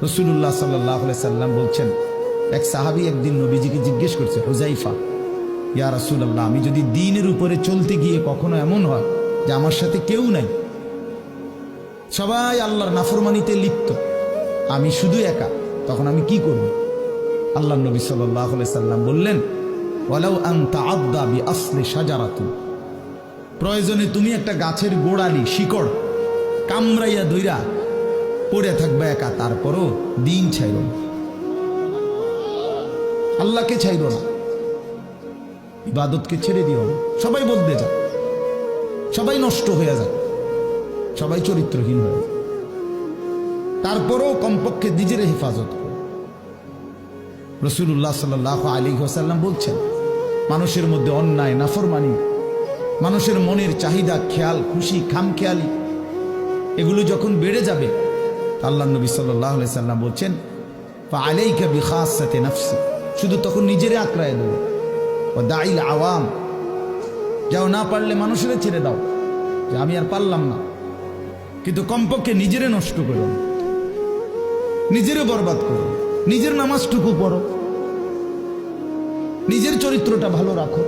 রাসূলুল্লাহ সাল্লাল্লাহু আলাইহি সাল্লাম বলছেন, এক সাহাবী একদিন নবীজিকে জিজ্ঞেস করছে, হুযাইফা, ইয়া রাসূলুল্লাহ, আমি যদি দ্বীনের উপরে চলতে গিয়ে কখনো এমন হয় যে আমার সাথে কেউ নাই, সবাই আল্লাহর নাফরমানিতে লিপ্ত, আমি শুধু একা, তখন আমি কি করব? আল্লাহর নবী সাল্লাল্লাহু আলাইহি সাল্লাম বললেন, ওয়ালাউ আন তাআদ্দা বিআসলি শাজারাতিন, প্রয়োজনে তুমি একটা গাছের গোড়ালি শিকড় কামড়াইয়া ধইরা পড়ে থাকবে একা, তারপরও দিন ছাইর না, আল্লাহকে ছাইর না, ইবাদতকে ছেড়ে দিও না। সবাই বদলে যায়, সবাই নষ্ট হয়ে যায়, সবাই চরিত্রহীন হয়ে যায়, তারপরও কমপক্ষে নিজের হেফাজত করো। রাসূলুল্লাহ সাল্লাল্লাহু আলাইহি ওয়াসাল্লাম বলছেন, মানুষের মধ্যে অন্যায়, নাফরমানি, মানুষের মনের চাহিদা, খেয়াল খুশি, খামখেয়ালি, এগুলো যখন বেড়ে যাবে, আল্লাহর নবী সাল্লাল্লাহু আলাইহি সাল্লাম বলছেন, ফাআলাইকা বিখাসাতি নাফসি, শুধু তখন নিজেরে আঁকড়ায় দেবো। ও দাইল আওয়াম, যাও, না পারলে মানুষের ছেড়ে দাও যে আমি আর পারলাম না, কিন্তু কমপক্ষে নিজেরে নষ্ট করো, নিজেরে বরবাদ করো, নিজের নামাজটুকু পড়ো, নিজের চরিত্রটা ভালো রাখো।